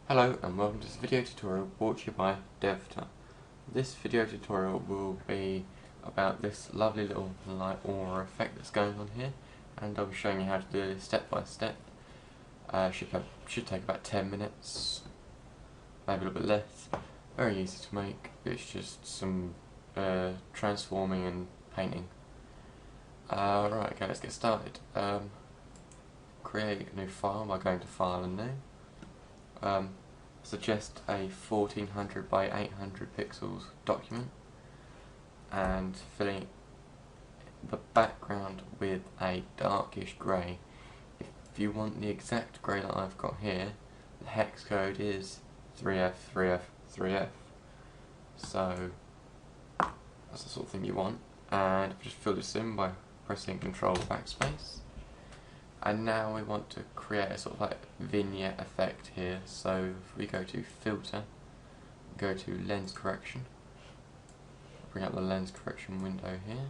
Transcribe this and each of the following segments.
Hello and welcome to this video tutorial brought to you by DevTar. This video tutorial will be about this lovely little light aura effect that's going on here, and I'll be showing you how to do this step by step. Should take about 10 minutes, maybe a little bit less. Very easy to make. It's just some transforming and painting. Right, okay, let's get started. Create a new file by going to File and New. Suggest a 1400 by 800 pixels document and filling the background with a darkish grey. If you want the exact grey that I've got here, the hex code is 3F, 3F, 3F. So that's the sort of thing you want, and just fill this in by pressing Control backspace. And now we want to create a sort of like vignette effect here. So if we go to Filter, go to Lens Correction, bring up the Lens Correction window here,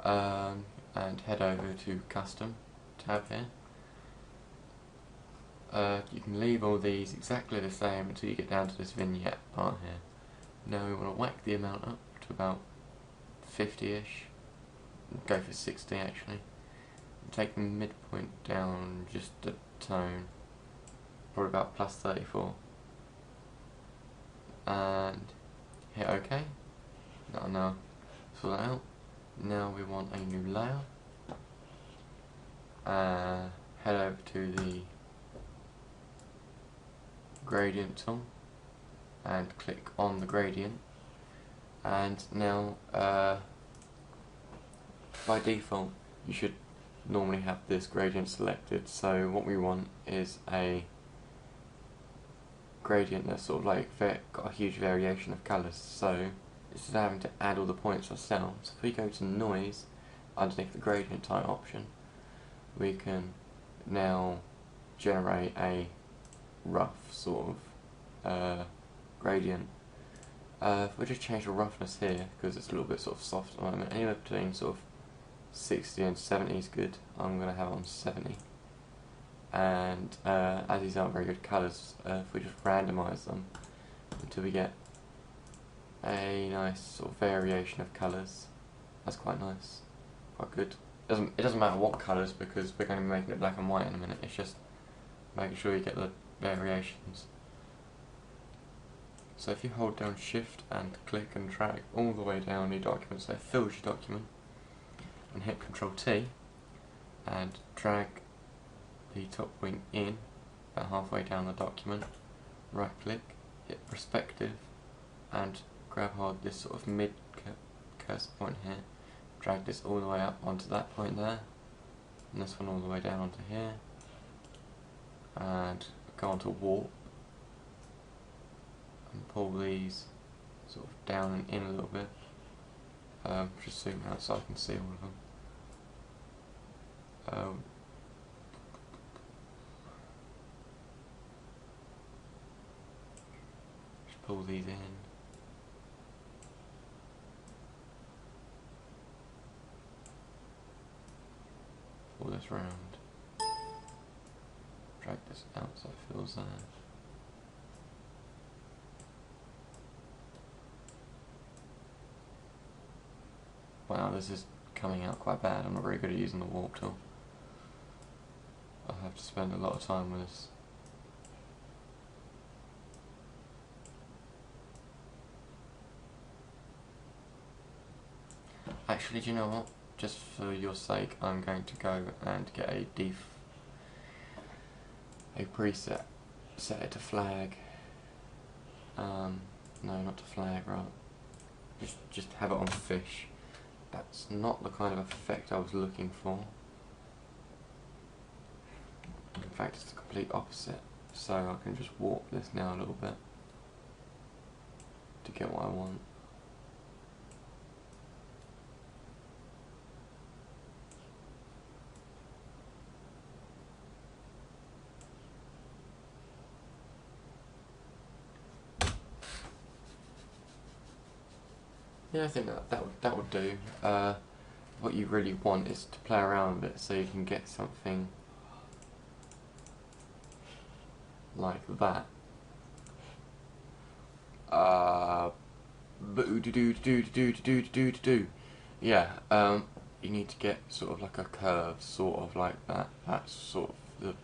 and head over to Custom tab here. You can leave all these exactly the same until you get down to this vignette part here. Now we want to whack the amount up to about 50-ish. Go for 60 actually. Take the midpoint down just a tone, probably about plus 34, and hit OK. Now sort that out. Now we want a new layer. Head over to the gradient tool and click on the gradient, and now by default you should normally have this gradient selected, so what we want is a gradient that's sort of like got a huge variation of colours. So instead of having to add all the points ourselves, if we go to noise underneath the gradient type option, we can now generate a rough sort of gradient. If we just change the roughness here, because it's a little bit sort of soft at the moment, anywhere between sort of 60 and 70 is good. I'm going to have it on 70, and as these aren't very good colours, if we just randomise them until we get a nice sort of variation of colours, that's quite nice, quite good. It doesn't matter what colours, because we're going to be making it black and white in a minute. It's just making sure you get the variations. So if you hold down Shift and click and drag all the way down your document, so it fills your document, and hit Control T and drag the top wing in about halfway down the document, right click, hit perspective, and grab hold this sort of mid cursor point here, drag this all the way up onto that point there, and this one all the way down onto here, and go onto warp and pull these sort of down and in a little bit. Just zoom out so I can see all of them. Just pull these in. Pull this round. Drag this out so it fills there. Wow, this is coming out quite bad. I'm not very good at using the warp tool. I'll have to spend a lot of time with this. Actually, do you know what? Just for your sake, I'm going to go and get a preset. Set it to flag. No, not to flag, right? Just have it on fish. That's not the kind of effect I was looking for. In fact, it's the complete opposite. So I can just warp this now a little bit to get what I want. Yeah, I think that would do. What you really want is to play around with it so you can get something like that. Yeah, you need to get sort of like a curve, sort of like that. That's sort of the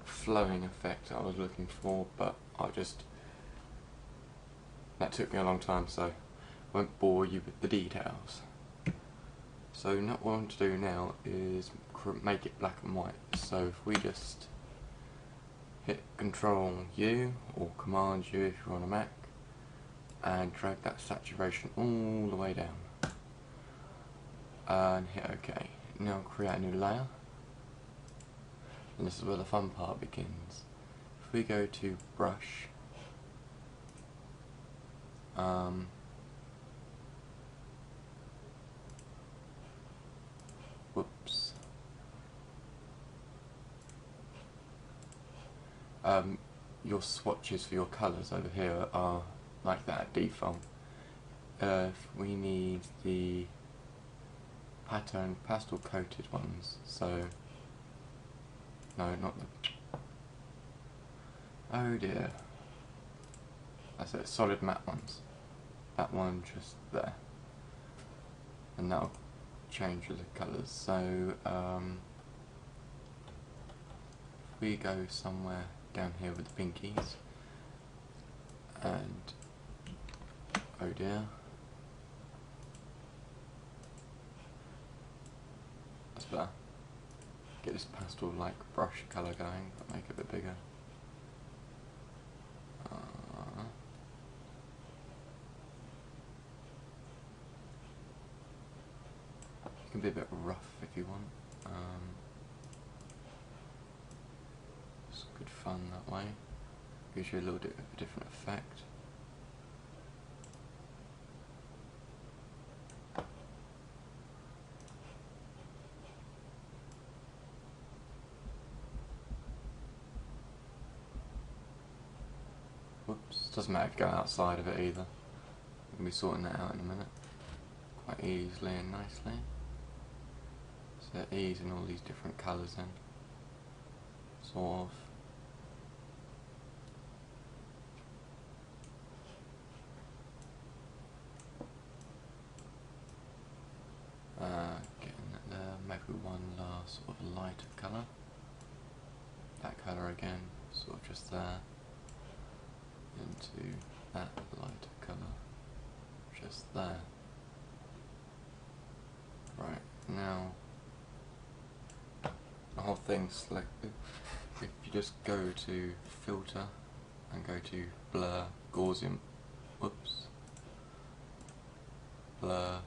flowing effect I was looking for, but that took me a long time, so I won't bore you with the details. So what I want to do now is make it black and white. So if we just hit Control U or Command U if you're on a Mac, and drag that saturation all the way down, and hit OK. Now create a new layer, and this is where the fun part begins. If we go to Brush, whoops. Your swatches for your colours over here are like that default. If we need the pattern pastel coated ones, so no, not the, oh dear, that's it, solid matte ones, that one just there, and that'll change the colours. So if we go somewhere down here with the pinkies, and oh dear, that's better. Get this pastel like brush colour going, but make it a bit bigger. You can be a bit rough if you want. It's good fun that way. Gives you a little bit of a different effect. Whoops, doesn't matter if you go outside of it either. We'll be sorting that out in a minute. Quite easily and nicely. So they're easing all these different colours in. Sort of. Getting that there, maybe one last sort of lighter colour. That colour again, sort of just there. Into that lighter colour, just there. Right, now the whole thing's selected. If you just go to Filter and go to Blur, Gaussian, whoops, Blur,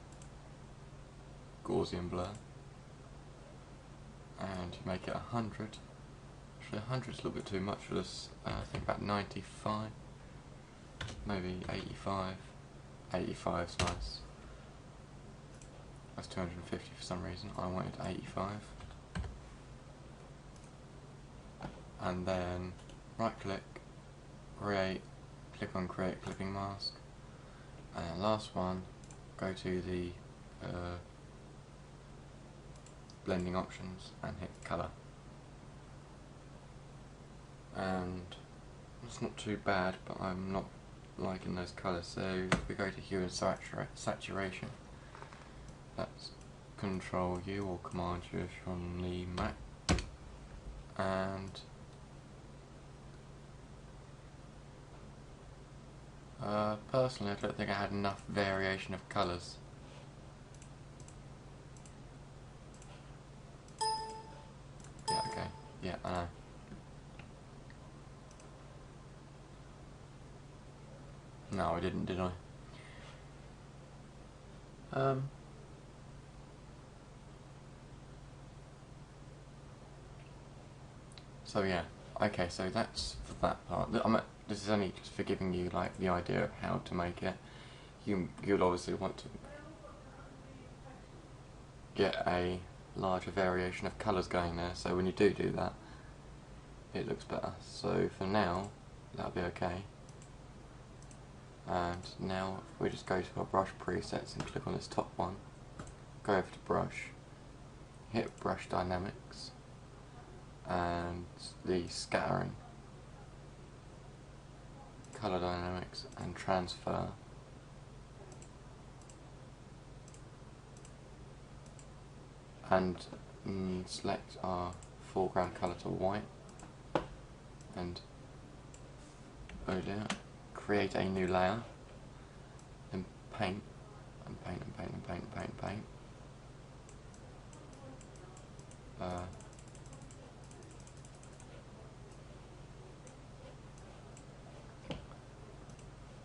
Gaussian Blur, and you make it 100. Actually 100 is a little bit too much for this. I think about 95. Maybe 85. 85's nice. That's 250 for some reason. I wanted 85. And then right click, create, click on create clipping mask. And then last one, go to the blending options and hit colour. And it's not too bad, but I'm not liking those colours. So if we go to hue and saturation, that's Control U or Command U if you're on the Mac, and personally I don't think I had enough variation of colours. Yeah, okay, yeah, I know. No, I didn't, did I? So yeah, okay, so that's for that part. This is only just for giving you like the idea of how to make it. You'll obviously want to get a larger variation of colours going there, so when you do that, it looks better. So for now, that'll be okay. And now if we just go to our brush presets and click on this top one, go over to brush, hit brush dynamics and the scattering, color dynamics and transfer. And select our foreground color to white and create a new layer, then paint and paint and paint and paint and paint and paint.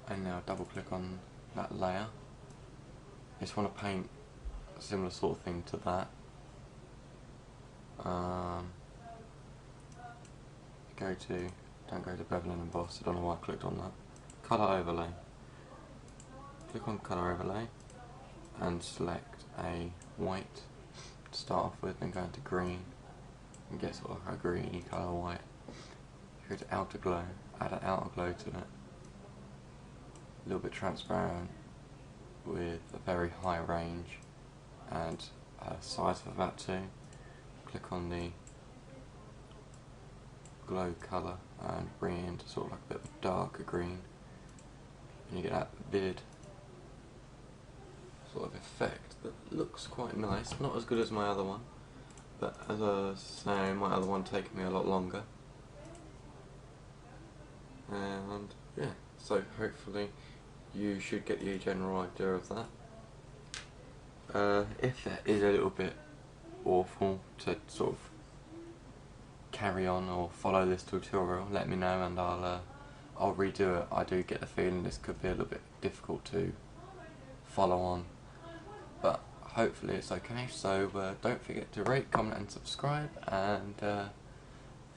And now double click on that layer. I just want to paint a similar sort of thing to that. Don't go to bevel and emboss, I don't know why I clicked on that. Colour overlay. Click on colour overlay and select a white to start off with, then go into green and get sort of a greeny colour white. Go to outer glow, add an outer glow to it. A little bit transparent with a very high range and a size of about 2. Click on the glow colour and bring it into sort of like a bit of a darker green, and you get that vivid sort of effect that looks quite nice. Not as good as my other one, but as I was saying, my other one taking me a lot longer. And yeah, so hopefully you should get the general idea of that. If that is a little bit awful to sort of carry on or follow this tutorial, let me know and I'll redo it. I do get the feeling this could be a little bit difficult to follow on, but hopefully it's okay. So don't forget to rate, comment and subscribe, and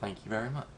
thank you very much.